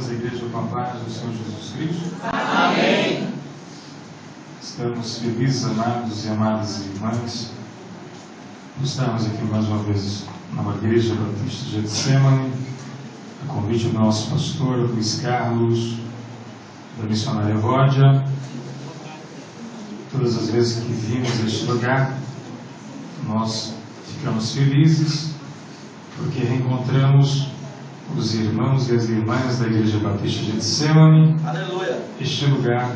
a igreja com a paz do Senhor Jesus Cristo. Amém. Estamos felizes, amados e amadas irmãs, por estarmos aqui mais uma vez na Igreja Batista de Getsemane, a convite do nosso pastor Luiz Carlos, da missionária Ródia. Todas as vezes que vimos este lugar, nós ficamos felizes, porque reencontramos os irmãos e as irmãs da Igreja Batista de Getsemane. Aleluia. Este lugar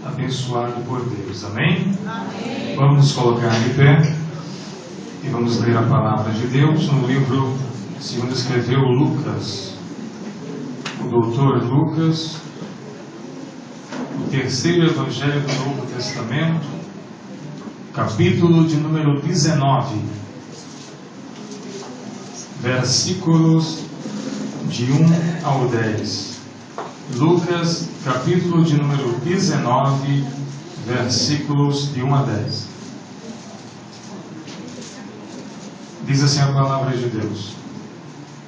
abençoado por Deus. Amém? Amém. Vamos nos colocar de pé e vamos ler a palavra de Deus no livro segundo escreveu Lucas, o doutor Lucas, o terceiro evangelho do Novo Testamento, capítulo de número 19, versículos de 1 ao 10. Lucas, capítulo de número 19, versículos de 1 a 10. Diz assim a palavra de Deus: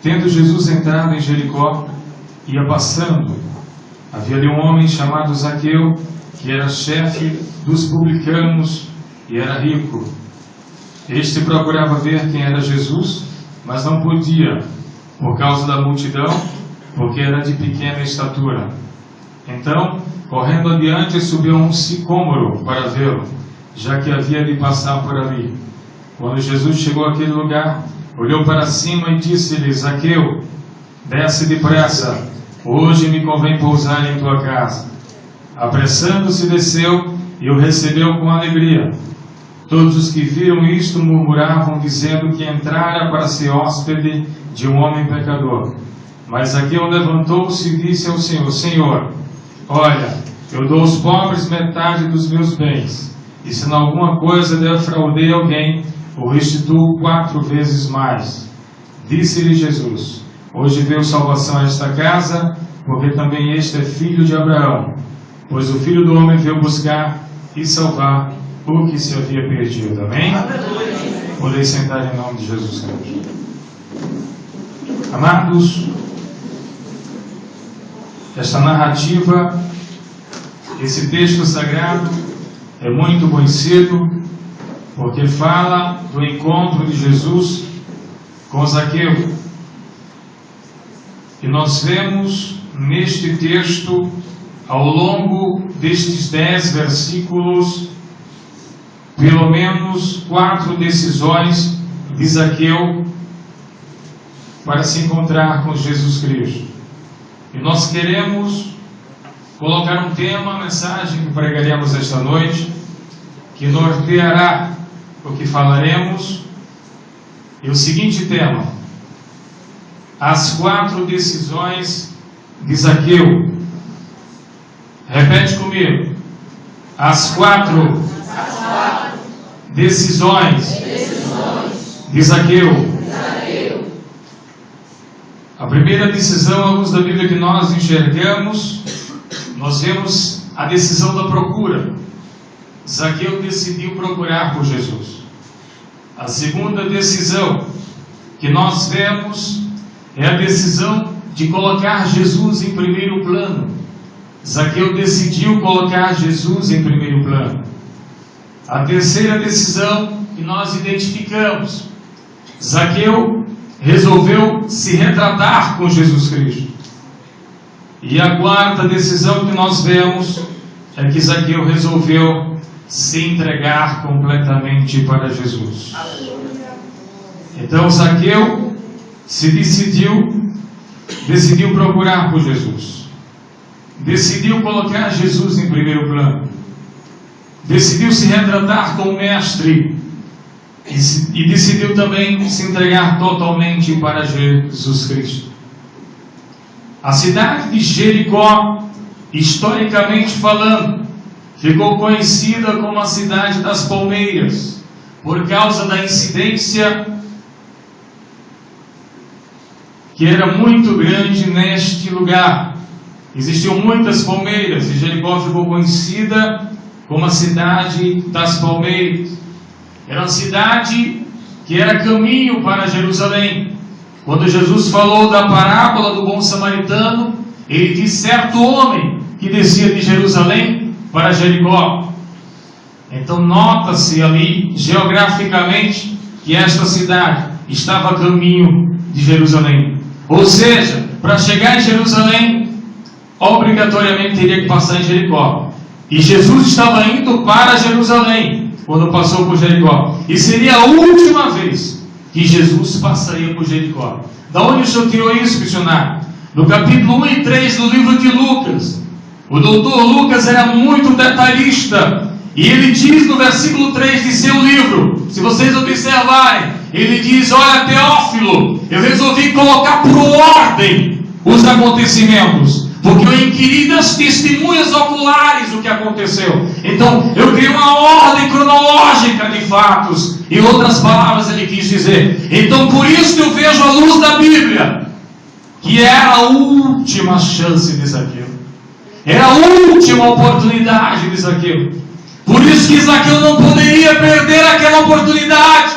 Tendo Jesus entrado em Jericó, ia passando. Havia ali um homem chamado Zaqueu, que era chefe dos publicanos e era rico. Este procurava ver quem era Jesus, mas não podia, por causa da multidão, porque era de pequena estatura. Então, correndo adiante, subiu a um sicômoro para vê-lo, já que havia de passar por ali. Quando Jesus chegou àquele lugar, olhou para cima e disse-lhe: Zaqueu, desce depressa, hoje me convém pousar em tua casa. Apressando-se, desceu e o recebeu com alegria. Todos os que viram isto murmuravam, dizendo que entrara para ser hóspede de um homem pecador. Mas Zaqueu levantou-se e disse ao Senhor: Senhor, olha, eu dou aos pobres metade dos meus bens, e se em alguma coisa defraudei alguém, o restituo 4 vezes mais. Disse-lhe Jesus: Hoje veio salvação a esta casa, porque também este é filho de Abraão, pois o Filho do Homem veio buscar e salvar o que se havia perdido. Amém? Podem sentar em nome de Jesus Cristo. Amados, esta narrativa, esse texto sagrado é muito conhecido, porque fala do encontro de Jesus com Zaqueu. E nós vemos neste texto, ao longo destes 10 versículos, pelo menos 4 decisões de Zaqueu para se encontrar com Jesus Cristo. E nós queremos colocar um tema, uma mensagem que pregaremos esta noite, que norteará o que falaremos, e o seguinte tema: as 4 decisões de Zaqueu. Repete comigo: as 4 decisões de Zaqueu. A primeira decisão, à luz da Bíblia, que nós enxergamos, nós vemos a decisão da procura. Zaqueu decidiu procurar por Jesus. A segunda decisão que nós vemos é a decisão de colocar Jesus em primeiro plano. Zaqueu decidiu colocar Jesus em primeiro plano. A terceira decisão que nós identificamos: Zaqueu resolveu se retratar com Jesus Cristo. E a quarta decisão que nós vemos é que Zaqueu resolveu se entregar completamente para Jesus. Então Zaqueu se decidiu procurar por Jesus, decidiu colocar Jesus em primeiro plano, decidiu se retratar como mestre e decidiu também se entregar totalmente para Jesus Cristo. A cidade de Jericó, historicamente falando, ficou conhecida como a cidade das palmeiras, por causa da incidência que era muito grande neste lugar. Existiam muitas palmeiras e Jericó ficou conhecida como a cidade das palmeiras. Era uma cidade que era caminho para Jerusalém. Quando Jesus falou da parábola do bom samaritano, ele diz: certo homem que descia de Jerusalém para Jericó. Então nota-se ali, geograficamente, que esta cidade estava a caminho de Jerusalém. Ou seja, para chegar em Jerusalém, obrigatoriamente teria que passar em Jericó. E Jesus estava indo para Jerusalém quando passou por Jericó. E seria a última vez que Jesus passaria por Jericó. Da onde o senhor tirou isso, missionário? No capítulo 1 e 3 do livro de Lucas. O doutor Lucas era muito detalhista. E ele diz no versículo 3 de seu livro, se vocês observarem, ele diz: olha, Teófilo, eu resolvi colocar por ordem os acontecimentos, porque eu inquiri das testemunhas oculares o que aconteceu. Então eu criei uma ordem cronológica de fatos. Em outras palavras ele quis dizer, então por isso que eu vejo a luz da Bíblia, que era a última chance de Zaqueu, era a última oportunidade de Zaqueu. Por isso que Zaqueu não poderia perder aquela oportunidade,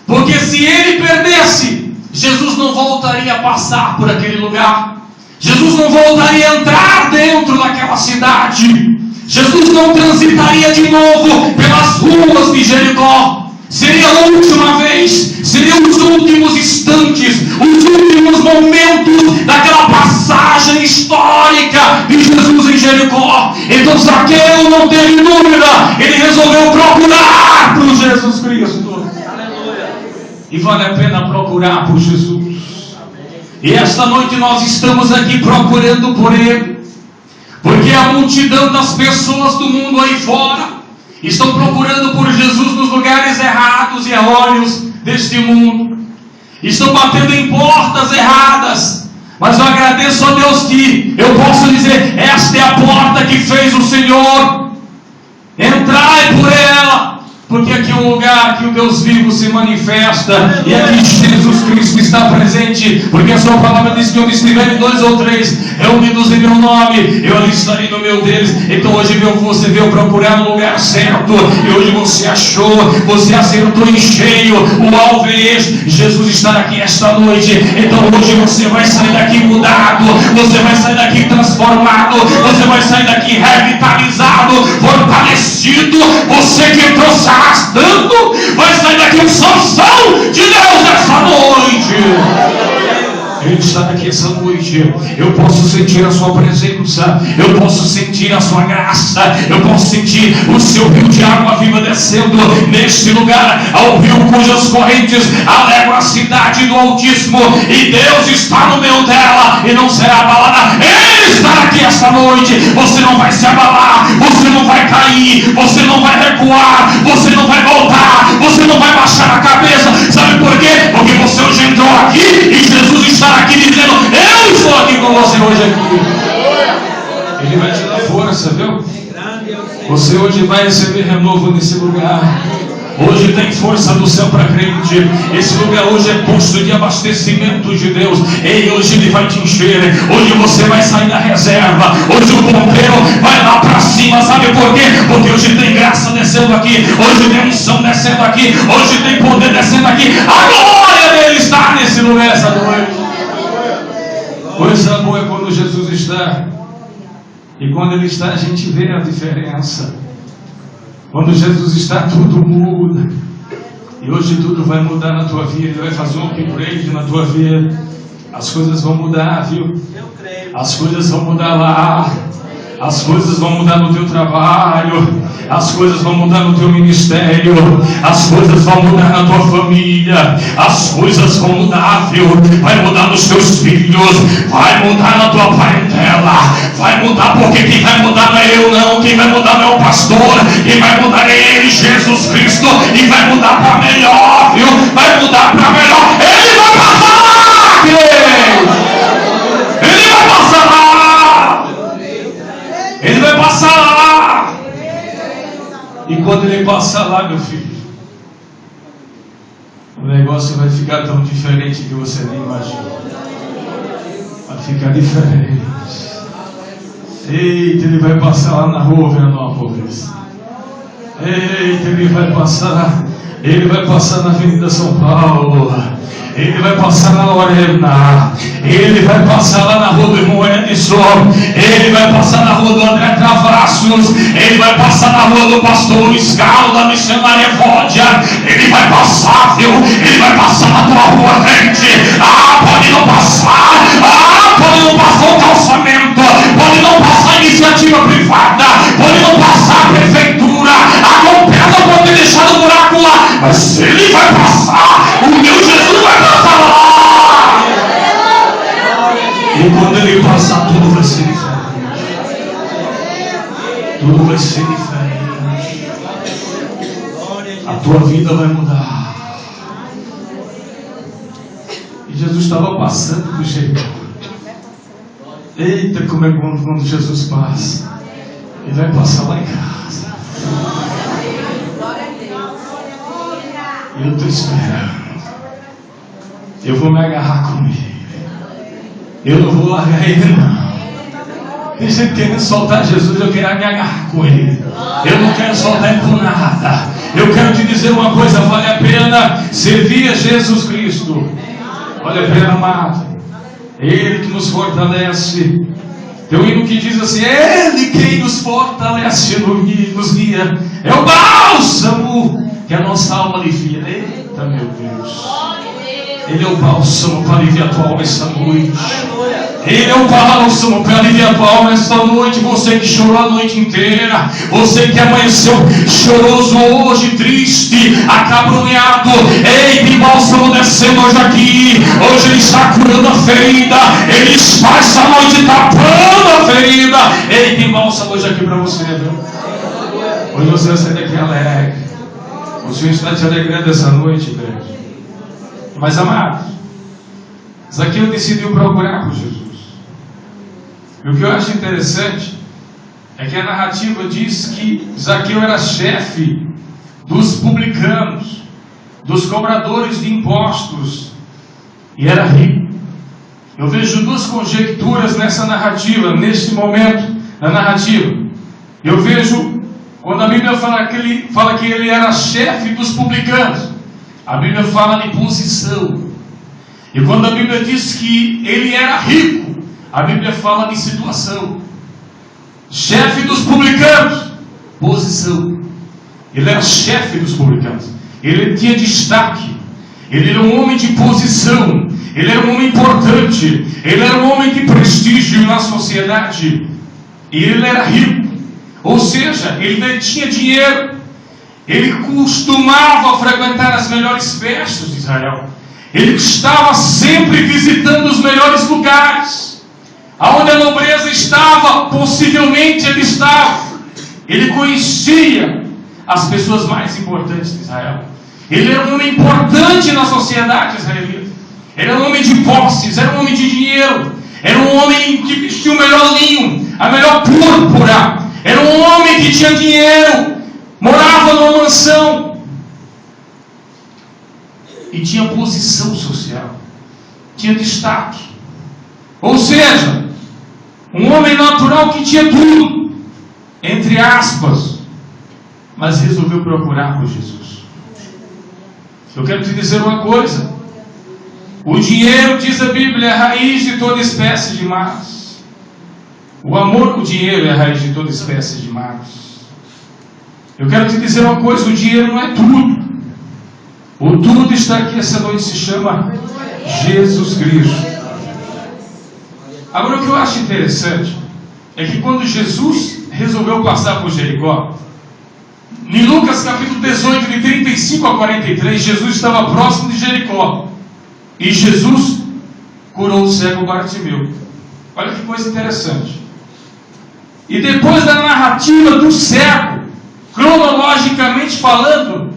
porque se ele perdesse, Jesus não voltaria a passar por aquele lugar, Jesus não voltaria a entrar dentro daquela cidade, Jesus não transitaria de novo pelas ruas de Jericó. Seria a última vez, seriam os últimos instantes, os últimos momentos daquela passagem histórica de Jesus em Jericó. Então Zaqueu não teve dúvida, ele resolveu procurar por Jesus Cristo. Aleluia. E vale a pena procurar por Jesus. E esta noite nós estamos aqui procurando por Ele, porque a multidão das pessoas do mundo aí fora estão procurando por Jesus nos lugares errados e errôneos deste mundo, estão batendo em portas erradas. Mas eu agradeço a Deus que eu posso dizer: esta é a porta que fez o Senhor. Entrai por ela, porque aqui é um lugar que o Deus vivo se manifesta, e aqui Jesus Cristo está presente, porque a sua palavra diz que onde estiverem 2 ou 3 reunidos em meu nome, eu ali estarei no meio deles. Então hoje você veio procurar no lugar certo, e hoje você achou, você acertou em cheio. O alvo é este: Jesus está aqui esta noite. Então hoje você vai sair daqui mudado, você vai sair daqui transformado, você vai sair daqui revitalizado, fortalecido. Você que entrou se arrastando, vai sair daqui um Sansão de Deus essa noite. Ele está aqui essa noite. Eu posso sentir a sua presença, eu posso sentir a sua graça, eu posso sentir o seu rio de água viva descendo neste lugar, ao rio cujas correntes alegram a cidade do Altíssimo, e Deus está no meio dela e não será abalada. Ele está aqui esta noite. Você não vai se abalar, você não vai cair, você não vai recuar, você não vai voltar, você não vai baixar a cabeça. Sabe por quê? Porque você hoje entrou aqui e Jesus está aqui dizendo: eu estou aqui com você hoje aqui. Ele vai te dar força, viu? Você hoje vai receber renovo nesse lugar. Hoje tem força do céu para crente. Esse lugar hoje é posto de abastecimento de Deus. Ei, hoje Ele vai te encher. Hoje você vai sair da reserva. Hoje o bombeiro vai lá para cima. Sabe por quê? Porque hoje tem graça descendo aqui, hoje tem unção descendo aqui, hoje tem poder descendo aqui. A glória dele está nesse lugar essa noite. Coisa boa é quando Jesus está. E quando Ele está, a gente vê a diferença. Quando Jesus está, tudo muda. E hoje tudo vai mudar na tua vida. Ele vai fazer um upgrade na tua vida. As coisas vão mudar, viu? As coisas vão mudar lá. As coisas vão mudar no teu trabalho. As coisas vão mudar no teu ministério. As coisas vão mudar na tua família. As coisas vão mudar, viu? Vai mudar nos teus filhos. Vai mudar na tua parentela. Vai mudar, porque quem vai mudar não é eu não. Quem vai mudar não é o pastor. Quem vai mudar é Ele, Jesus Cristo. E vai mudar para melhor, viu? Vai mudar para melhor. Ele vai passar lá, Ele vai passar lá. Ele vai passar lá. E quando Ele passar lá, meu filho, o negócio vai ficar tão diferente que você nem imagina. Vai ficar diferente. Eita, Ele vai passar lá na rua Veranópolis. Eita, Ele vai passar Ele vai passar na Avenida São Paulo. Ele vai passar na Lorena. Ele vai passar lá na rua do irmão Edson. Ele vai passar na rua do André Travassos. Ele vai passar na rua do pastor Luiz Carlos, da missionária Vódia. Ele vai passar, viu? Ele vai passar na tua rua, crente. Pode não passar. Pode não passar o calçamento. Pode não passar a iniciativa privada. Pode não passar a prefeitura. A Compesa pode ter deixado o buraco lá. Mas ele vai passar. O meu Jesus vai passar lá. E quando ele passar, tudo vai ser diferente. Tudo vai ser diferente. A tua vida vai mudar. E Jesus estava passando do Jericó. Eita, como é bom quando Jesus passa. Ele vai passar lá em casa. E eu estou esperando. Eu vou me agarrar com ele. Eu não vou largar ele, não. Tem gente querendo soltar Jesus, eu quero me agarrar com ele. Eu não quero soltar ele por nada. Eu quero te dizer uma coisa, vale a pena servir a Jesus Cristo. Vale a pena, amado. Ele que nos fortalece. Tem um hino que diz assim: Ele quem nos fortalece, nos guia. É o bálsamo que a nossa alma alivia. Eita, meu Deus. Ele é o bálsamo para aliviar a tua alma esta noite. Ele é o bálsamo para aliviar a tua alma esta noite. Você que chorou a noite inteira. Você que amanheceu choroso hoje, triste, acabrunhado. Ei, tem bálsamo descendo hoje aqui. Hoje ele está curando a ferida. Ele está essa noite tapando a ferida. Ei, tem bálsamo hoje aqui para você, viu? Hoje você vai sair daqui alegre. O Senhor está te alegrando essa noite, igreja. Mas, amados, Zaqueu decidiu procurar por Jesus. E o que eu acho interessante é que a narrativa diz que Zaqueu era chefe dos publicanos, dos cobradores de impostos, e era rico. Eu vejo duas conjecturas nessa narrativa, neste momento, na narrativa. Eu vejo, quando a Bíblia fala que ele era chefe dos publicanos, a Bíblia fala de posição. E quando a Bíblia diz que ele era rico, a Bíblia fala de situação. Chefe dos publicanos, posição. Ele era chefe dos publicanos. Ele tinha destaque. Ele era um homem de posição. Ele era um homem importante. Ele era um homem de prestígio na sociedade. E ele era rico. Ou seja, ele tinha dinheiro. Ele costumava frequentar as melhores festas de Israel. Ele estava sempre visitando os melhores lugares. Aonde a nobreza estava, possivelmente ele estava. Ele conhecia as pessoas mais importantes de Israel. Ele era um homem importante na sociedade israelita. Ele era um homem de posses, era um homem de dinheiro. Era um homem que vestia o melhor linho, a melhor púrpura. Era um homem que tinha dinheiro. Morava numa mansão e tinha posição social, tinha destaque. Ou seja, um homem natural que tinha tudo, entre aspas, mas resolveu procurar por Jesus. Eu quero te dizer uma coisa: o dinheiro, diz a Bíblia, é a raiz de toda espécie de males. O amor por dinheiro é a raiz de toda espécie de males. Eu quero te dizer uma coisa: o dinheiro não é tudo. O tudo está aqui essa noite, se chama Jesus Cristo. Agora, o que eu acho interessante é que quando Jesus resolveu passar por Jericó, em Lucas capítulo 18, de 35 a 43, Jesus estava próximo de Jericó. E Jesus curou o cego Bartimeu. Olha que coisa interessante. E depois da narrativa do cego, cronologicamente falando,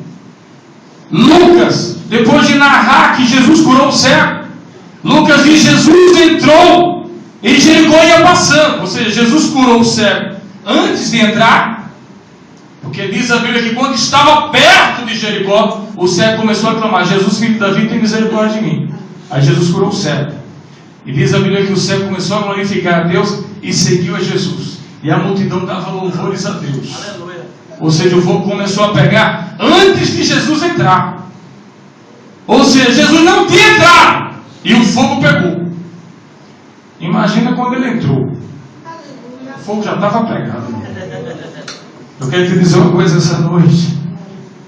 Lucas, depois de narrar que Jesus curou o cego, Lucas diz: Jesus entrou em Jericó e ia passando. Ou seja, Jesus curou o cego antes de entrar, porque diz a Bíblia que quando estava perto de Jericó, o cego começou a clamar: Jesus, filho de Davi, tem misericórdia de mim. Aí Jesus curou o cego. E diz a Bíblia que o cego começou a glorificar a Deus e seguiu a Jesus. E a multidão dava louvores a Deus. Aleluia. Ou seja, o fogo começou a pegar antes de Jesus entrar. Ou seja, Jesus não tinha entrado e o fogo pegou. Imagina quando ele entrou. O fogo já estava pegado. Eu quero te dizer uma coisa essa noite.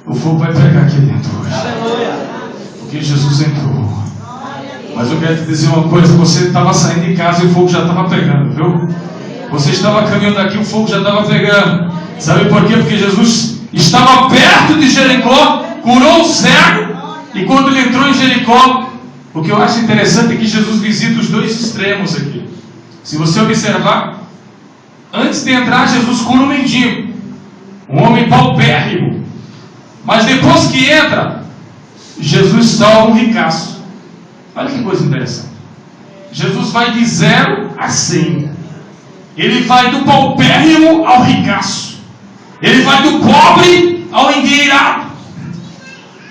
O fogo vai pegar aqui dentro hoje. Porque Jesus entrou. Mas eu quero te dizer uma coisa. Você estava saindo de casa e o fogo já estava pegando, viu? Você estava caminhando aqui, o fogo já estava pegando. Sabe por quê? Porque Jesus estava perto de Jericó, curou o cego. E quando ele entrou em Jericó, o que eu acho interessante é que Jesus visita os dois extremos aqui. Se você observar, antes de entrar, Jesus cura um mendigo, um homem paupérrimo. Mas depois que entra, Jesus salva um ricaço. Olha que coisa interessante. Jesus vai de 0 a 100. Ele vai do paupérrimo ao ricaço. Ele vai do pobre ao endinheirado.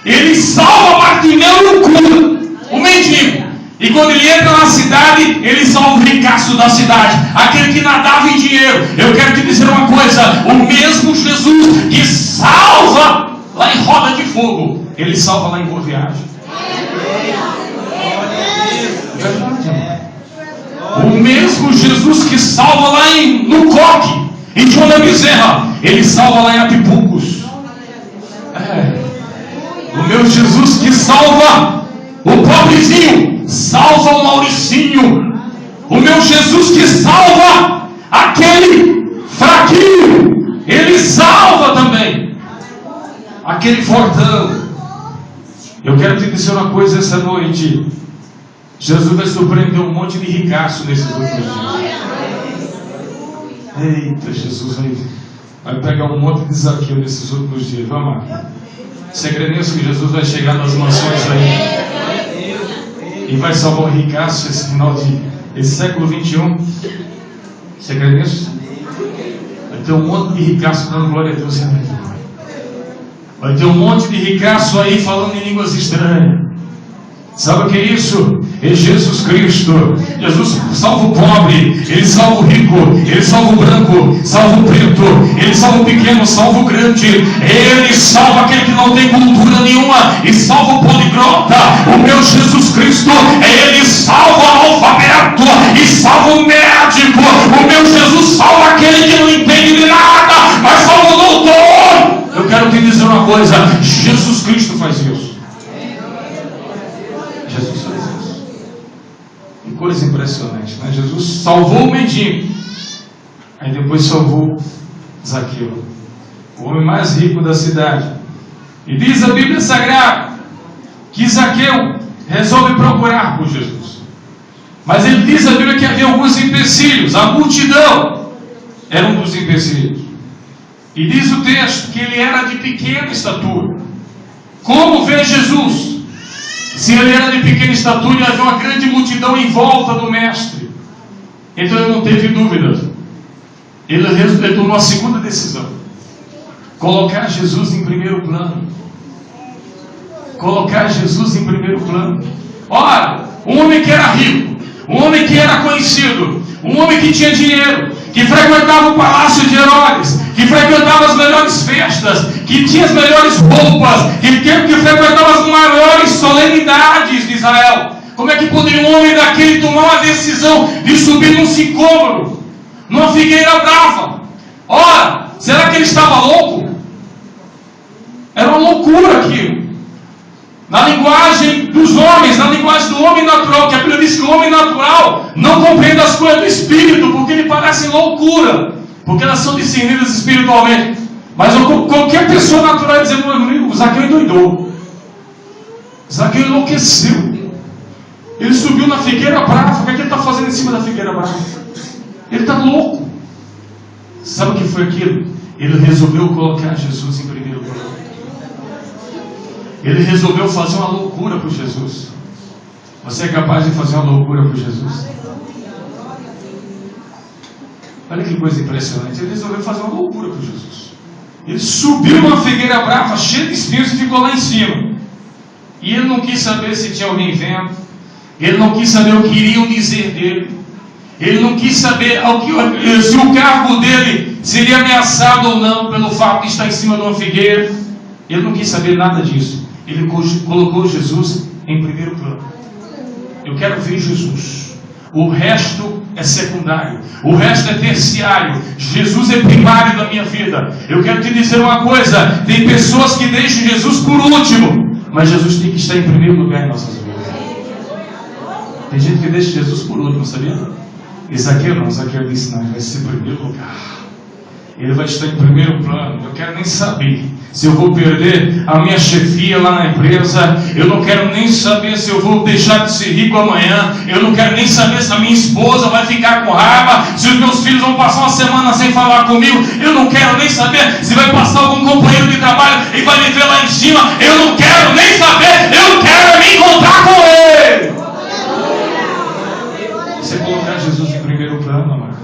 Ele salva Bartimeu e o cura, o mendigo. E quando ele entra na cidade, ele salva o ricaço da cidade, aquele que nadava em dinheiro. Eu quero te dizer uma coisa: o mesmo Jesus que salva lá em Roda de Fogo, ele salva lá em Boa Viagem. O mesmo Jesus que salva lá no Coque, em João da Bezerra, ele salva lá em Apipucos. O meu Jesus que salva o pobrezinho, salva o Mauricinho. O meu Jesus que salva aquele fraquinho, ele salva também aquele fortão. Eu quero te dizer uma coisa essa noite. Jesus vai surpreender um monte de ricaço nesses últimos dias. Eita, Jesus vai pegar um monte de Zaqueu nesses últimos dias. Vamos lá. Você crê nisso, que Jesus vai chegar nas mansões aí e vai salvar o ricaço esse século 21? Você crê nisso? Vai ter um monte de ricaço dando glória a Deus. Vai ter um monte de ricaço aí falando em línguas estranhas. Sabe o que é isso? É Jesus Cristo. Jesus salva o pobre, ele salva o rico, ele salva o branco, salva o preto, ele salva o pequeno, salva o grande, ele salva aquele que não tem cultura nenhuma e salva o poliglota. O meu Jesus Cristo, ele salva o analfabeto e salva o médico. O meu Jesus salva aquele que não entende de nada, mas salva o doutor. Eu quero te dizer uma coisa: Jesus Cristo faz isso. Jesus faz isso. Que coisa impressionante, né? Jesus salvou o mendigo, aí depois salvou Zaqueu, o homem mais rico da cidade. E diz a Bíblia Sagrada que Zaqueu resolve procurar por Jesus. Mas ele diz a Bíblia que havia alguns empecilhos. A multidão era um dos empecilhos. E diz o texto que ele era de pequena estatura. Como ver Jesus? Se ele era de pequena estatura e havia uma grande multidão em volta do mestre. Então ele não teve dúvidas. Ele tomou a segunda decisão: colocar Jesus em primeiro plano. Colocar Jesus em primeiro plano. Ora, um homem que era rico, um homem que era conhecido, um homem que tinha dinheiro, que frequentava o palácio de Herodes, que frequentava as melhores festas, que tinha as melhores roupas, que frequentava as maiores solenidades de Israel. Como é que poderia um homem daquele tomar uma decisão de subir num sicômoro, numa figueira brava? Ora, será que ele estava louco? Era uma loucura aquilo. Na linguagem dos homens, na linguagem do homem natural, que a Bíblia diz que o homem natural não compreende as coisas do Espírito, porque lhe parecem loucura, porque elas são discernidas espiritualmente. Mas qualquer pessoa natural vai dizer: o Zaqueu endoidou, Zaqueu enlouqueceu, ele subiu na figueira brava. O que é que ele está fazendo em cima da figueira brava? Ele está louco. Sabe o que foi aquilo? Ele resolveu colocar Jesus em primeiro plano. Ele resolveu fazer uma loucura por Jesus. Você é capaz de fazer uma loucura por Jesus? Olha que coisa impressionante. Ele resolveu fazer uma loucura por Jesus. Ele subiu uma figueira brava, cheia de espinhos, e ficou lá em cima. E ele não quis saber se tinha alguém vendo. Ele não quis saber o que iriam dizer dele. Ele não quis saber se o cargo dele seria ameaçado ou não pelo fato de estar em cima de uma figueira. Ele não quis saber nada disso. Ele colocou Jesus em primeiro plano. Eu quero ver Jesus. O resto é secundário. O resto é terciário. Jesus é primário da minha vida. Eu quero te dizer uma coisa. Tem pessoas que deixam Jesus por último, mas Jesus tem que estar em primeiro lugar em nossas vidas. Tem gente que deixa Jesus por último, sabia? E Zaqueu disse, não, ele vai ser em primeiro lugar. Ele vai estar em primeiro plano. Eu quero nem saber se eu vou perder a minha chefia lá na empresa. Eu não quero nem saber se eu vou deixar de ser rico amanhã. Eu não quero nem saber se a minha esposa vai ficar com raiva, se os meus filhos vão passar uma semana sem falar comigo. Eu não quero nem saber se vai passar algum companheiro de trabalho e vai me ver lá em cima. Eu não quero nem saber. Eu quero me encontrar com Ele. Você colocar Jesus em primeiro plano, amado.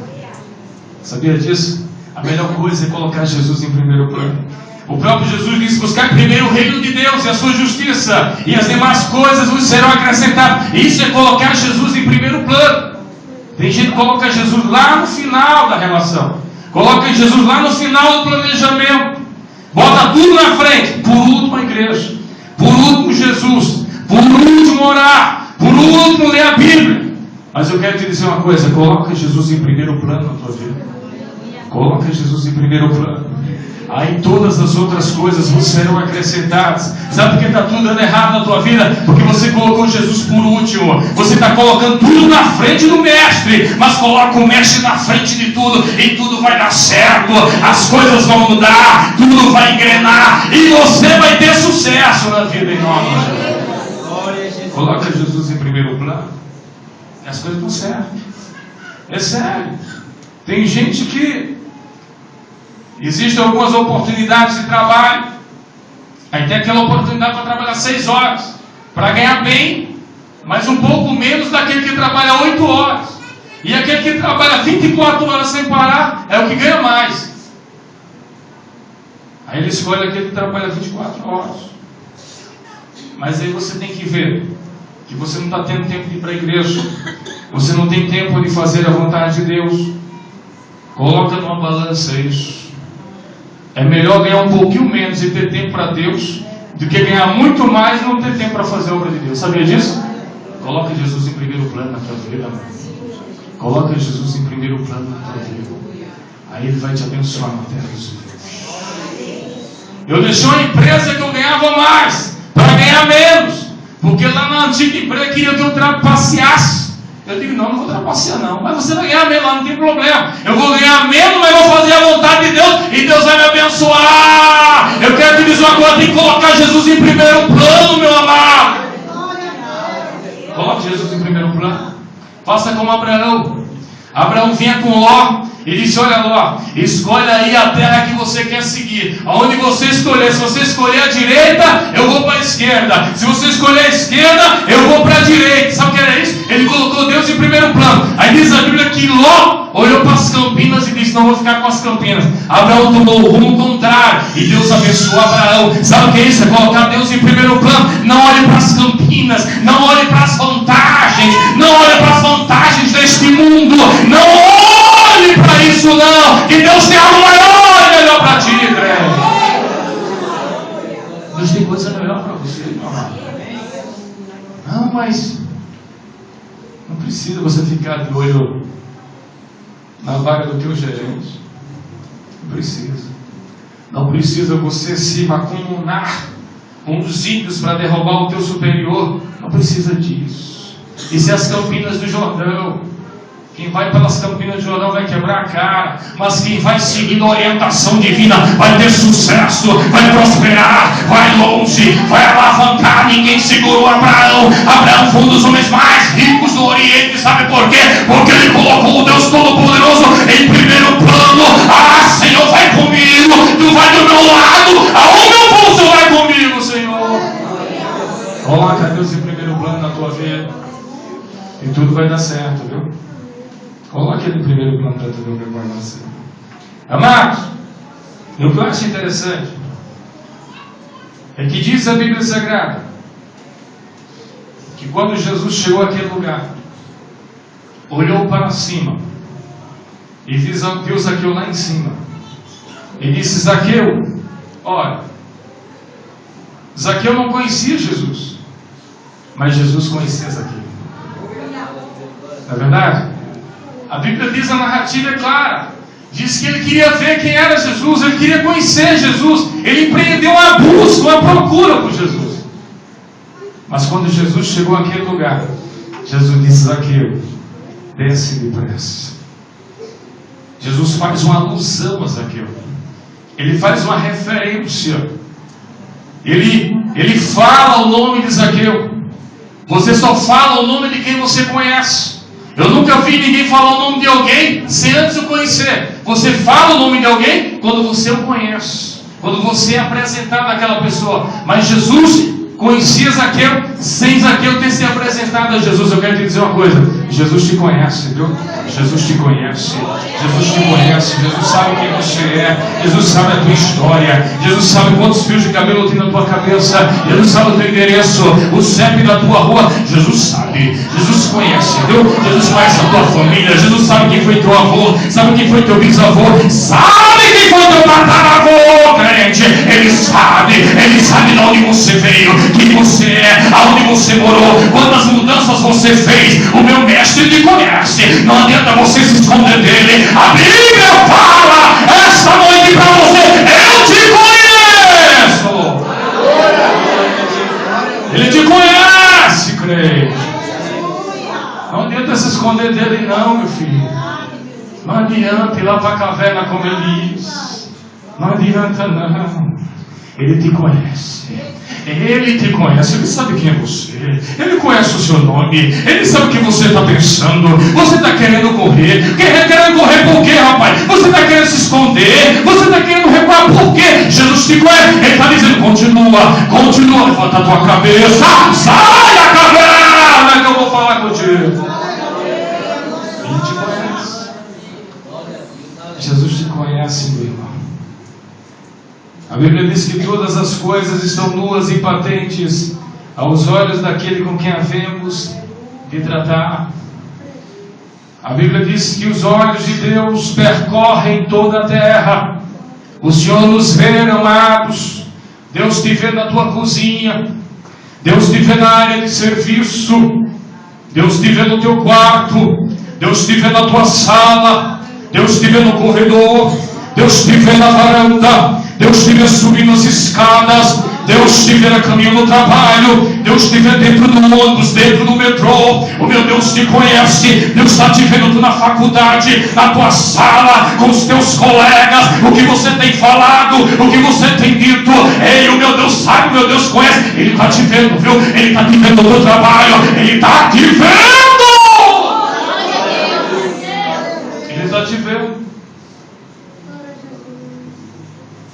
Sabia disso? A melhor coisa é colocar Jesus em primeiro plano. O próprio Jesus disse: buscar primeiro o reino de Deus e a sua justiça, e as demais coisas vos serão acrescentadas. Isso é colocar Jesus em primeiro plano. Tem gente que coloca Jesus lá no final da relação, coloca Jesus lá no final do planejamento, bota tudo na frente. Por último a igreja, por último Jesus, por último orar, por último ler a Bíblia. Mas eu quero te dizer uma coisa: coloca Jesus em primeiro plano na tua vida. Coloca Jesus em primeiro plano. Aí todas as outras coisas vos serão acrescentadas. Sabe por que está tudo dando errado na tua vida? Porque você colocou Jesus por último. Você está colocando tudo na frente do mestre. Mas coloca o mestre na frente de tudo, e tudo vai dar certo. As coisas vão mudar, tudo vai engrenar, e você vai ter sucesso na vida em nome de Jesus. Coloca Jesus em primeiro plano, e as coisas dão certo. É sério. Tem gente que existem algumas oportunidades de trabalho. Aí tem aquela oportunidade para trabalhar 6 horas, para ganhar bem, mas um pouco menos daquele que trabalha 8 horas. E aquele que trabalha 24 horas sem parar é o que ganha mais. Aí ele escolhe aquele que trabalha 24 horas. Mas aí você tem que ver que você não está tendo tempo de ir para a igreja. Você não tem tempo de fazer a vontade de Deus. Coloca numa balança isso. É melhor ganhar um pouquinho menos e ter tempo para Deus, do que ganhar muito mais e não ter tempo para fazer a obra de Deus. Sabia disso? Coloca Jesus em primeiro plano na tua vida. Coloca Jesus em primeiro plano na tua vida. Aí Ele vai te abençoar na terra dos vivos. Eu deixei uma empresa que eu ganhava mais para ganhar menos, porque lá na antiga empresa queria que eu trapaceasse. Eu digo: não vou trapacear não. Mas você vai ganhar menos lá, não tem problema. Eu vou ganhar menos, mas vou fazer a vontade de Deus, e Deus vai me abençoar. Eu quero te dizer uma coisa: tem que colocar Jesus em primeiro plano, meu amado. Coloque Jesus em primeiro plano. Faça como Abraão. Abraão vinha com Ló e disse: olha, Ló, escolhe aí a terra que você quer seguir. Aonde você escolher. Se você escolher a direita, eu vou para a esquerda. Se você escolher a esquerda, eu vou para a direita. Sabe o que era isso? Ele colocou Deus em primeiro plano. Aí diz a Bíblia que Ló olhou para as campinas e disse: não vou ficar com as campinas. Abraão tomou o rumo contrário, e Deus abençoou Abraão. Sabe o que é isso? É colocar Deus em primeiro plano. Não olhe para as campinas, não olhe para as vantagens, não olhe para as vantagens deste mundo, não olhe para isso não, que Deus tem algo maior e melhor para ti, crente. Deus tem coisa melhor para você, meu amado. Não, mas não precisa você ficar de olho na vaga do teu gerente. Não precisa. Não precisa você se macunar com os ímpios para derrubar o teu superior. Não precisa disso. E se as campinas do Jordão, quem vai pelas campinas do Jordão vai quebrar a cara, mas quem vai seguindo a orientação divina vai ter sucesso, vai prosperar, vai longe, vai alavancar. Ninguém segurou Abraão. Abraão foi um dos homens mais ricos do Oriente. Sabe por quê? Porque ele colocou o Deus Todo-Poderoso em primeiro plano. Ah, Senhor, vai comigo, Tu vai do meu lado, aonde eu vou, O Senhor vai comigo, Senhor. Coloca Deus em primeiro plano na tua vida, e tudo vai dar certo, viu? Coloque Ele em primeiro plano para tudo que vai dar certo. Amados, o que eu acho interessante é que diz a Bíblia Sagrada que quando Jesus chegou àquele lugar, olhou para cima e viu Zaqueu lá em cima e disse: Zaqueu, olha, Zaqueu não conhecia Jesus, mas Jesus conhecia Zaqueu. Não é verdade? A Bíblia diz, a narrativa é clara, diz que ele queria ver quem era Jesus, ele queria conhecer Jesus, ele empreendeu uma busca, uma procura por Jesus. Mas quando Jesus chegou àquele lugar, Jesus disse: Zaqueu, desce depressa. Jesus faz uma alusão a Zaqueu, ele faz uma referência, ele fala o nome de Zaqueu. Você só fala o nome de quem você conhece. Eu nunca vi ninguém falar o nome de alguém sem antes o conhecer. Você fala o nome de alguém quando você o conhece, quando você é apresentado àquela pessoa. Mas Jesus conhecia Zaqueu sem Zaqueu ter se apresentado a Jesus. Eu quero te dizer uma coisa: Jesus te conhece, viu? Jesus te conhece. Jesus te conhece. Jesus sabe quem você é. Jesus sabe a tua história. Jesus sabe quantos fios de cabelo tem na tua cabeça. Jesus sabe o teu endereço, o CEP da tua rua. Jesus sabe. Jesus conhece, viu? Jesus conhece a tua família. Jesus sabe quem foi teu avô, sabe quem foi teu bisavô, sabe quem foi teu tataravô, crente. Ele sabe de onde você veio, quem você é, aonde você morou, quantas mudanças você fez. O meu mestre te conhece. Não adianta você se esconder dele. A Bíblia fala esta noite para você: eu te conheço. Ele te conhece, crente. Não adianta se esconder dele não, meu filho. Não adianta ir lá para a caverna como Elias. Não adianta não. Ele te conhece. Ele te conhece. Ele sabe quem é você. Ele conhece o seu nome. Ele sabe o que você está pensando. Você está querendo correr. Querendo correr por quê, rapaz? Você está querendo se esconder. Você está querendo recuar por quê? Jesus te conhece. Ele está dizendo: continua. Levanta a tua cabeça. Sai da caverna que eu vou falar contigo. Ele te conhece. Jesus te conhece, meu irmão. A Bíblia diz que todas as coisas estão nuas e patentes aos olhos daquele com quem havemos de tratar. A Bíblia diz que os olhos de Deus percorrem toda a terra. O Senhor nos vê, amados. Deus te vê na tua cozinha. Deus te vê na área de serviço. Deus te vê no teu quarto. Deus te vê na tua sala. Deus te vê no corredor. Deus te vê na varanda. Deus te vê subindo as escadas. Deus te vê a caminho no trabalho. Deus te vê dentro do ônibus, dentro do metrô. O meu Deus te conhece. Deus está te vendo tu na faculdade, na tua sala, com os teus colegas. O que você tem falado, o que você tem dito. Ei, o meu Deus sabe, o meu Deus conhece. Ele está te vendo, viu? Ele está te vendo no teu trabalho. Ele está te vendo. Ele está te vendo.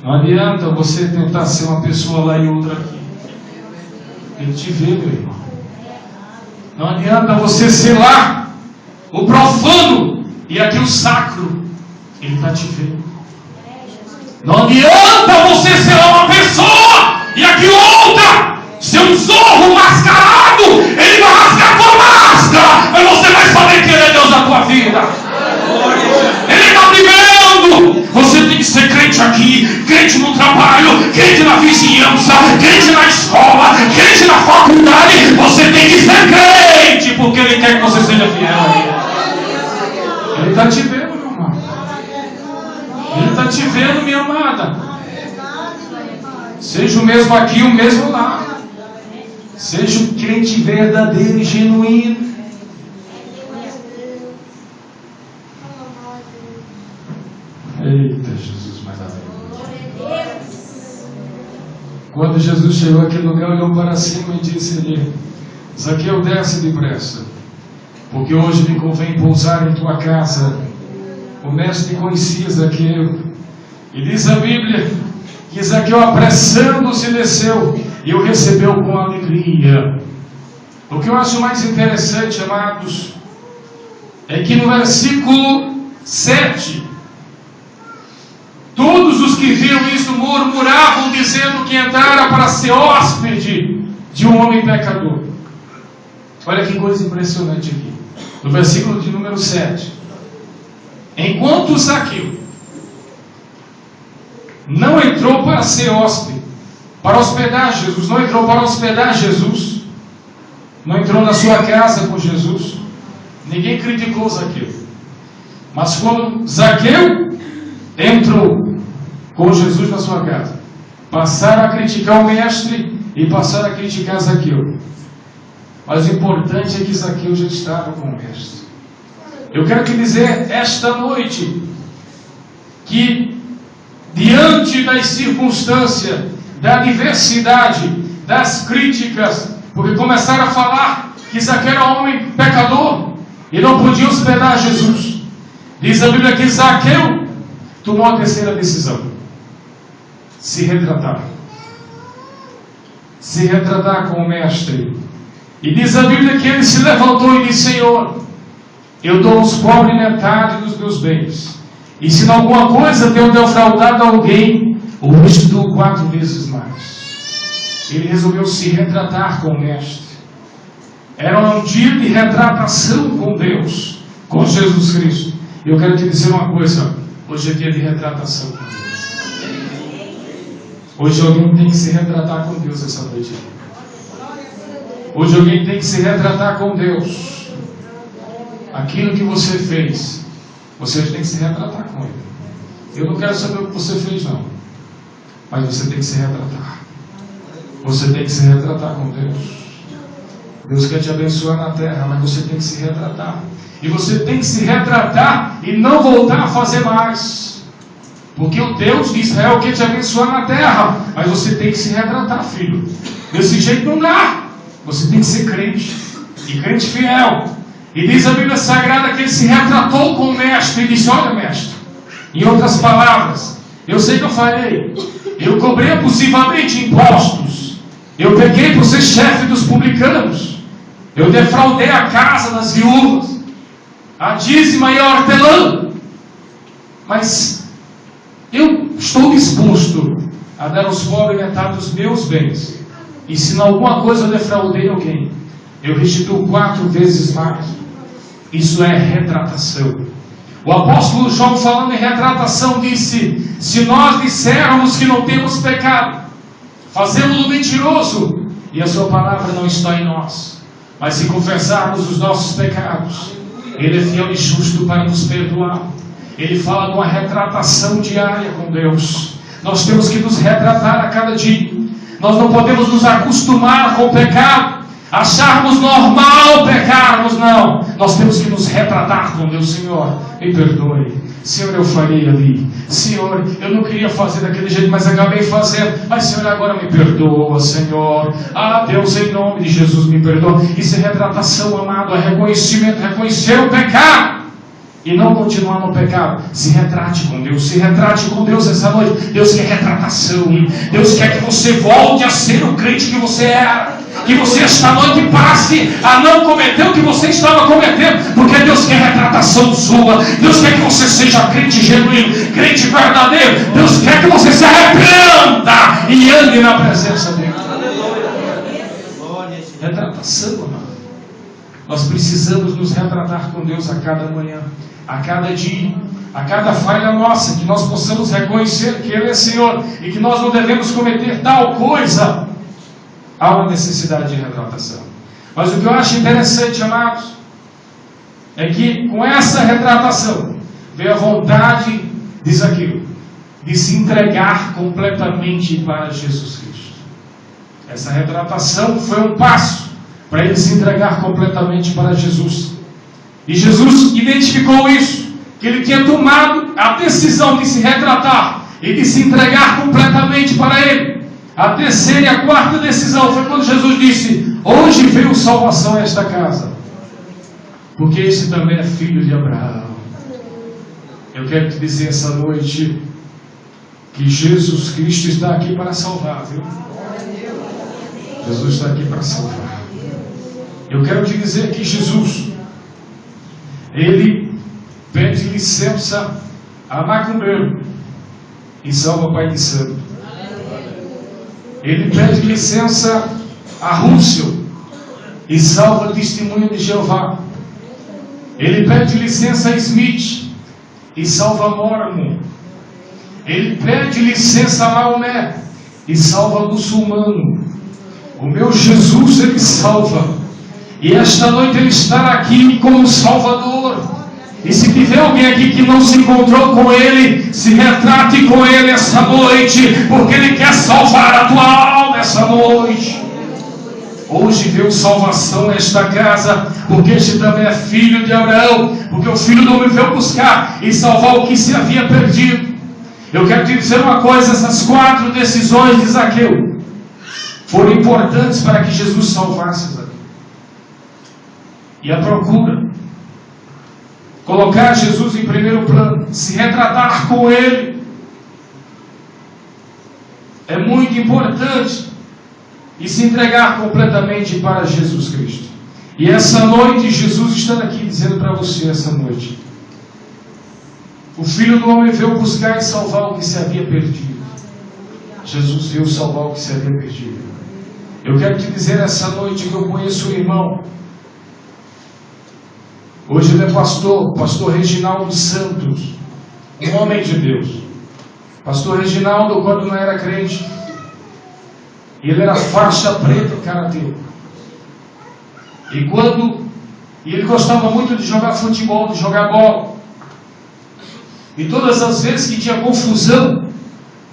Não adianta você tentar ser uma pessoa lá e outra aqui. Ele te vê, meu irmão. Não adianta você ser lá o profano e aqui o sacro. Ele está te vendo. Não adianta você ser lá uma pessoa e aqui outra. Ser um zorro mascarado. Ele vai rasgar a tua máscara, mas você vai saber que Ele é Deus da tua vida. Ele está te vendo. Você tem que ser crente aqui, crente no trabalho, crente na vizinhança, crente na escola, crente na faculdade. Você tem que ser crente, porque Ele quer que você seja fiel. Ele está te vendo, meu amado. Ele está te vendo, minha amada. Seja o mesmo aqui, o mesmo lá. Seja um crente verdadeiro e genuíno. Eita, Jesus, mais além. Quando Jesus chegou àquele lugar, olhou para cima e disse-lhe: Zaqueu, desce depressa, porque hoje me convém pousar em tua casa. O mestre conhecia Zaqueu, e diz a Bíblia que Zaqueu, apressando-se, desceu e o recebeu com alegria. O que eu acho mais interessante, amados, é que no versículo 7, todos os que viram isso murmuravam, dizendo que entrara para ser hóspede de um homem pecador. Olha que coisa impressionante aqui. no versículo de número 7. Enquanto Zaqueu não entrou para ser hóspede, para hospedar Jesus, não entrou para hospedar Jesus, não entrou na sua casa com Jesus, ninguém criticou Zaqueu. Mas quando Zaqueu entrou com Jesus na sua casa, passaram a criticar o mestre e passaram a criticar Zaqueu. Mas o importante é que Zaqueu já estava com o mestre. Eu quero te dizer esta noite que, diante das circunstâncias, da adversidade, das críticas, porque começaram a falar que Zaqueu era homem pecador e não podia hospedar Jesus. Diz a Bíblia que Zaqueu tomou a terceira decisão: se retratar. Se retratar com o mestre. E diz a Bíblia que ele se levantou e disse: Senhor, eu dou aos pobres metade dos meus bens. E se em alguma coisa tenho defraudado alguém, hoje dou 4 vezes mais. Ele resolveu se retratar com o mestre. Era um dia de retratação com Deus, com Jesus Cristo. Eu quero te dizer uma coisa: hoje é dia de retratação com Deus. Hoje alguém tem que se retratar com Deus essa noite. Hoje alguém tem que se retratar com Deus. Aquilo que você fez, você tem que se retratar com Ele. Eu não quero saber o que você fez, não. Mas você tem que se retratar. Você tem que se retratar com Deus. Deus quer te abençoar na terra, mas você tem que se retratar. E você tem que se retratar e não voltar a fazer mais. Porque o Deus de Israel quer te abençoar na terra, mas você tem que se retratar, filho. Desse jeito não dá. Você tem que ser crente, e crente fiel. E diz a Bíblia Sagrada que ele se retratou com o mestre e disse: olha, mestre, em outras palavras, eu sei que eu falhei. Eu cobrei abusivamente impostos. Eu peguei por ser chefe dos publicanos. Eu defraudei a casa das viúvas, a dízima e a hortelã. Mas eu estou disposto a dar aos pobres metade dos meus bens. E se em alguma coisa eu defraudei alguém, eu restituo 4 vezes mais. Isso é retratação. O apóstolo João, falando em retratação, disse: se nós dissermos que não temos pecado, fazemos-lo mentiroso, e a sua palavra não está em nós. Mas se confessarmos os nossos pecados, Ele é fiel e justo para nos perdoar. Ele fala de uma retratação diária com Deus. Nós temos que nos retratar a cada dia. Nós não podemos nos acostumar com o pecado, acharmos normal pecarmos, não. Nós temos que nos retratar com Deus. Senhor, me perdoe. Senhor, eu falhei ali. Senhor, eu não queria fazer daquele jeito, mas acabei fazendo. Mas Senhor, agora me perdoa, Senhor. Ah, Deus, em nome de Jesus, me perdoa. Isso é retratação, amado, é reconhecimento, reconhecer o pecado. E não continuar no pecado. Se retrate com Deus. Se retrate com Deus essa noite. Deus quer retratação. Deus quer que você volte a ser o crente que você era. Que você esta noite passe a não cometer o que você estava cometendo. Porque Deus quer retratação sua. Deus quer que você seja crente genuíno, crente verdadeiro. Deus quer que você se arrependa e ande na presença dele. Retratação, amado. Nós precisamos nos retratar com Deus a cada manhã, a cada dia, a cada falha nossa, que nós possamos reconhecer que Ele é Senhor e que nós não devemos cometer tal coisa. Há uma necessidade de retratação. Mas o que eu acho interessante, amados, é que com essa retratação veio a vontade de Zaqueu de se entregar completamente para Jesus Cristo. Essa retratação foi um passo para ele se entregar completamente para Jesus. E Jesus identificou isso, que ele tinha tomado a decisão de se retratar e de se entregar completamente para ele. A terceira e a quarta decisão foi quando Jesus disse: hoje veio salvação a esta casa, porque esse também é filho de Abraão. Eu quero te dizer essa noite que Jesus Cristo está aqui para salvar, viu? Jesus está aqui para salvar. Eu quero te dizer que Jesus, Ele pede licença a macumbeiro e salva pai de santo. Ele pede licença a Rússio e salva testemunho de Jeová. Ele pede licença a Smith e salva Mormon. Ele pede licença a Maomé e salva muçulmano. O meu Jesus, Ele salva. E esta noite Ele está aqui como Salvador. E se tiver alguém aqui que não se encontrou com Ele, se retrate com Ele essa noite, porque Ele quer salvar a tua alma essa noite. Hoje veio salvação nesta casa, porque este também é filho de Abraão, porque o filho do homem veio buscar e salvar o que se havia perdido. Eu quero te dizer uma coisa: essas 4 decisões de Zaqueu foram importantes para que Jesus salvasse Zaqueu. E a procura, colocar Jesus em primeiro plano, se retratar com Ele, é muito importante, e se entregar completamente para Jesus Cristo. E essa noite Jesus está aqui dizendo para você, essa noite, o Filho do Homem veio buscar e salvar o que se havia perdido. Jesus veio salvar o que se havia perdido. Eu quero te dizer essa noite que eu conheço um irmão. Hoje ele é pastor Reginaldo Santos, um homem de Deus. Pastor Reginaldo, quando não era crente, ele era faixa preta em karatê. E ele gostava muito de jogar futebol, de jogar bola. E todas as vezes que tinha confusão,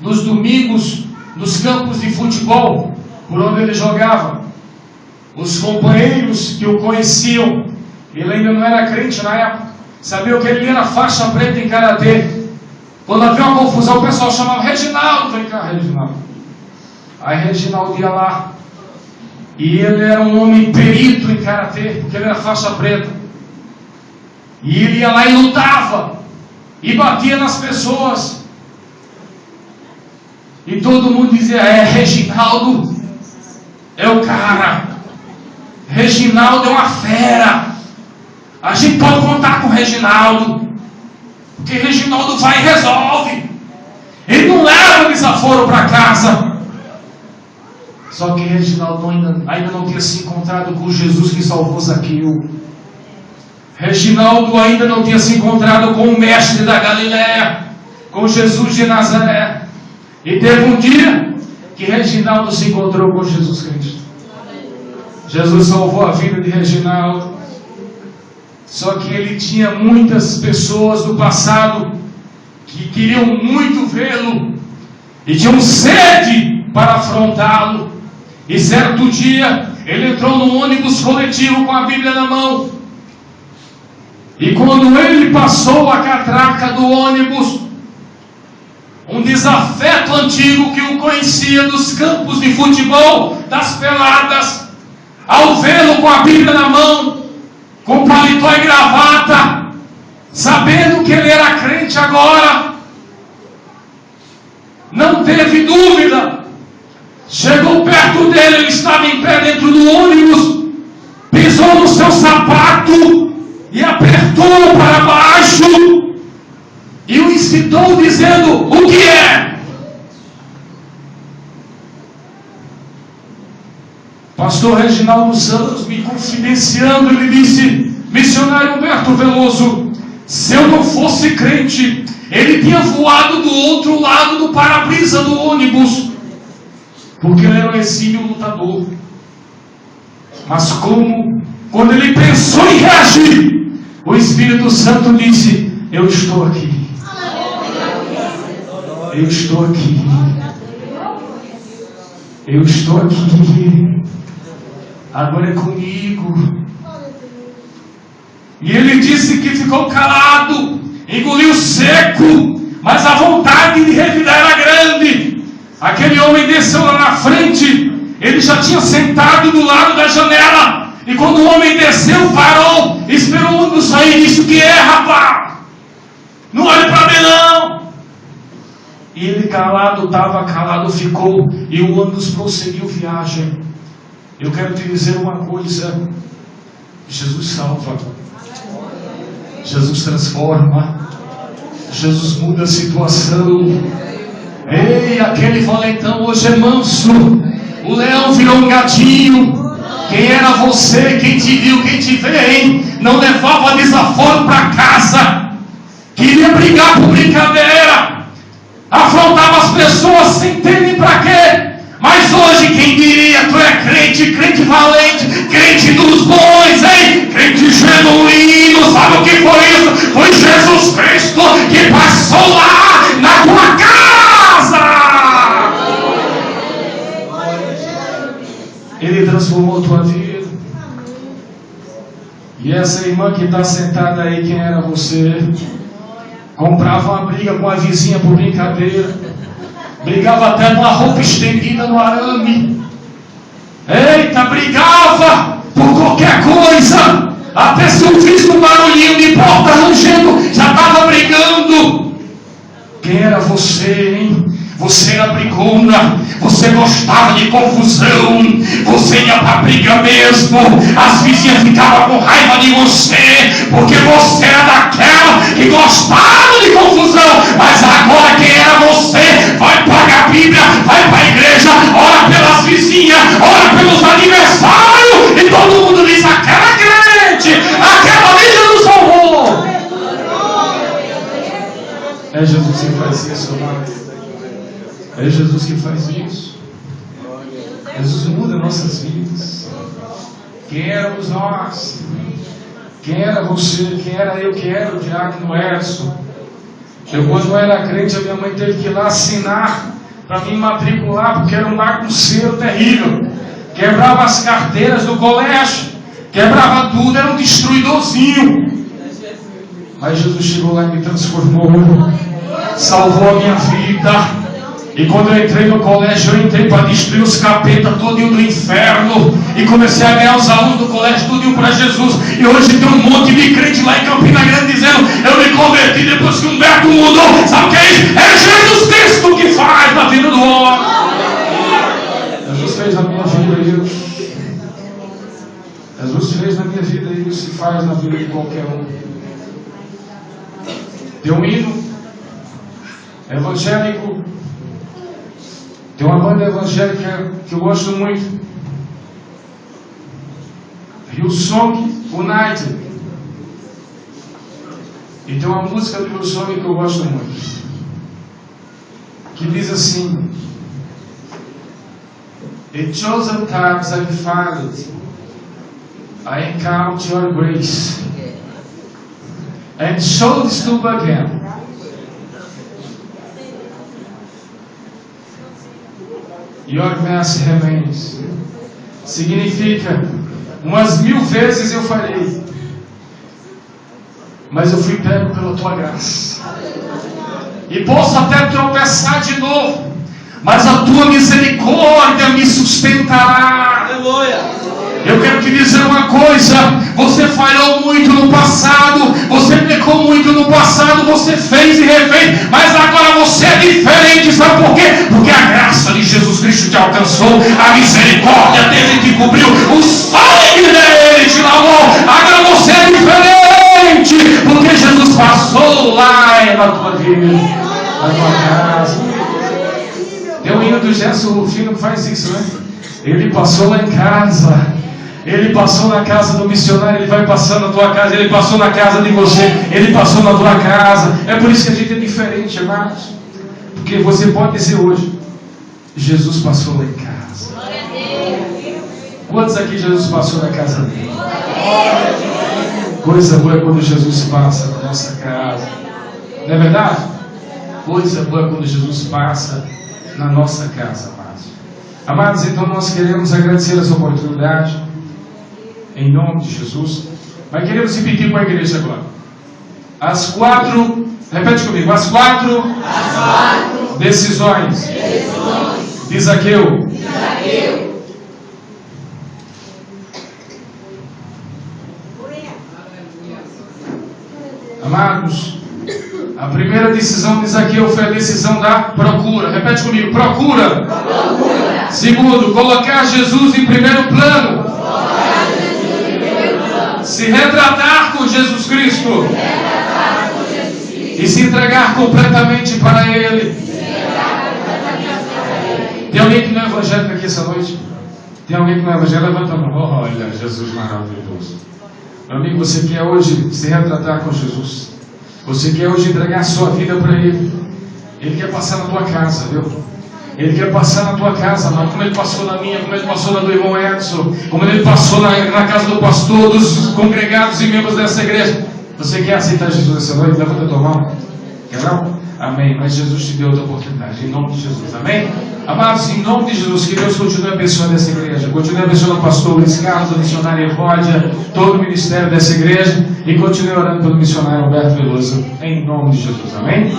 nos domingos, nos campos de futebol, por onde ele jogava, os companheiros que o conheciam, ele ainda não era crente na época, sabiam que ele era faixa preta em karatê. Quando havia uma confusão, o pessoal chamava: Reginaldo, vem cá, Reginaldo. Aí Reginaldo ia lá, e ele era um homem perito em karatê, porque ele era faixa preta. E ele ia lá e lutava, e batia nas pessoas. E todo mundo dizia: Reginaldo é o cara, Reginaldo é uma fera, a gente pode contar com o Reginaldo, porque Reginaldo vai e resolve, ele não leva desaforo para casa. Só que Reginaldo ainda não tinha se encontrado com Jesus que salvou Zaqueu. Reginaldo ainda não tinha se encontrado com o mestre da Galileia, com Jesus de Nazaré. E teve um dia que Reginaldo se encontrou com Jesus Cristo. Jesus salvou a vida de Reginaldo. Só que ele tinha muitas pessoas do passado que queriam muito vê-lo e tinham sede para afrontá-lo. E certo dia ele entrou num ônibus coletivo com a Bíblia na mão. E quando ele passou a catraca do ônibus, um desafeto antigo que o conhecia dos campos de futebol, das peladas, ao vê-lo com a Bíblia na mão, com paletó e gravata, sabendo que ele era crente agora, não teve dúvida, chegou perto dele, ele estava em pé dentro do ônibus, pisou no seu sapato e apertou para baixo e o incitou dizendo: o que é? Pastor Reginaldo Santos me confidenciando, ele disse: missionário Humberto Veloso, se eu não fosse crente, ele tinha voado do outro lado do para-brisa do ônibus, porque ele era um exímio lutador. Mas quando ele pensou em reagir, o Espírito Santo disse: eu estou aqui. Eu estou aqui. Eu estou aqui. Agora é comigo. E ele disse que ficou calado, engoliu seco, mas a vontade de revidar era grande. Aquele homem desceu lá na frente, ele já tinha sentado do lado da janela, e quando o homem desceu, parou, esperou o ônibus sair e disse: o que é, rapaz? Não olhe para mim não. E ele calado, estava calado, ficou, e o ônibus prosseguiu viagem. Eu quero te dizer uma coisa: Jesus salva, Jesus transforma, Jesus muda a situação. Ei, aquele valentão hoje é manso, o leão virou um gatinho, Quem era você? Quem te viu? Quem te vê, hein? Não levava desaforo para casa. Queria brigar por brincadeira. Afrontava as pessoas sem ter nem para quê. Mas hoje quem diria, tu é crente, crente valente, crente dos bons, hein? Crente genuíno, sabe o que foi isso? Foi Jesus Cristo que passou lá na tua casa. Ele transformou a tua vida. E essa irmã que está sentada aí, quem era você? Comprava uma briga com a vizinha por brincadeira. Brigava até numa roupa estendida no arame. Eita, brigava por qualquer coisa. Até se eu fiz um barulhinho de porta rangendo, já estava brigando. Quem era você, hein? Você era brigona, você gostava de confusão, você ia para briga mesmo, as vizinhas ficavam com raiva de você, porque você era daquela que gostava de confusão. Mas agora quem era você? Vai pagar a Bíblia, vai para a igreja, ora pelas vizinhas, ora pelos aniversários, e todo mundo diz, aquela crente, aquela ali Jesus salvou. É Jesus que faz isso, amado. É Jesus que faz isso. Jesus muda nossas vidas. Quem éramos nós? Quem era você? Quem era eu? Quem era o diácono Edson? Eu, quando era crente, a minha mãe teve que ir lá assinar para me matricular, porque era um bagunceiro terrível. Quebrava as carteiras do colégio, quebrava tudo, era um destruidorzinho. Mas Jesus chegou lá e me transformou, salvou a minha vida. E quando eu entrei no colégio, eu entrei para destruir os capetas todinho do inferno. E comecei a ganhar os alunos do colégio todinho para Jesus. E hoje tem um monte de crente lá em Campina Grande dizendo, eu me converti depois que Humberto mudou. Sabe o que é isso? É Jesus Cristo que faz na vida do homem. Jesus fez na minha vida isso. Jesus fez na minha vida isso e faz na vida de qualquer um. Tem um hino evangélico. Tem uma banda evangélica que eu gosto muito. Hillsong United. E tem uma música do Hillsong que eu gosto muito. Que diz assim: In chosen times I found it, I encounter your grace, and so stood again. Your mercy remains. Significa, umas 1000 vezes eu falhei, mas eu fui pego pela tua graça. E posso até tropeçar de novo, mas a tua misericórdia me sustentará. Aleluia. Eu quero te dizer uma coisa: você falhou muito no passado, você pecou muito no passado, você fez e refez, mas agora você é diferente. Sabe por quê? Porque a graça de Jesus Cristo te alcançou, a misericórdia dele te cobriu, o sangue dele te lavou. Agora você é diferente, porque Jesus passou lá na tua vida, na tua casa. Tem um hino do Gerson Rufino que faz isso, né? Ele passou lá em casa. Ele passou na casa do missionário, ele vai passando na tua casa, ele passou na casa de você, ele passou na tua casa. É por isso que a gente é diferente, amados. Porque você pode dizer hoje, Jesus passou lá em casa. Quantos aqui Jesus passou na casa dele? Coisa boa é quando Jesus passa na nossa casa. Não é verdade? Coisa boa é quando Jesus passa na nossa casa, amados. Amados, então nós queremos agradecer essa oportunidade. Em nome de Jesus. Mas queremos repetir com a igreja agora. As 4, repete comigo, as 4 decisões de Zaqueu. Amados, a primeira decisão de Zaqueu foi a decisão da procura. Repete comigo, procura. Segundo, colocar Jesus em primeiro plano. Se retratar com Jesus Cristo. E se entregar completamente para Ele. Tem alguém que não é evangélico aqui essa noite? Tem alguém que não é evangélico? Levanta a mão. Olha, Jesus maravilhoso. Meu amigo, você quer hoje se retratar com Jesus? Você quer hoje entregar a sua vida para Ele? Ele quer passar na tua casa, viu? Ele quer passar na tua casa, mas como Ele passou na minha, como Ele passou na do irmão Edson, como Ele passou na casa do pastor, dos congregados e membros dessa igreja. Você quer aceitar Jesus essa noite? Levanta a tua mão. Quer não? Amém. Mas Jesus te deu outra oportunidade, em nome de Jesus. Amém? Amados, em nome de Jesus, que Deus continue abençoando essa igreja, continue abençoando o pastor Luiz Carlos, a missionária Evódia, todo o ministério dessa igreja, e continue orando pelo missionário Alberto Veloso, em nome de Jesus. Amém?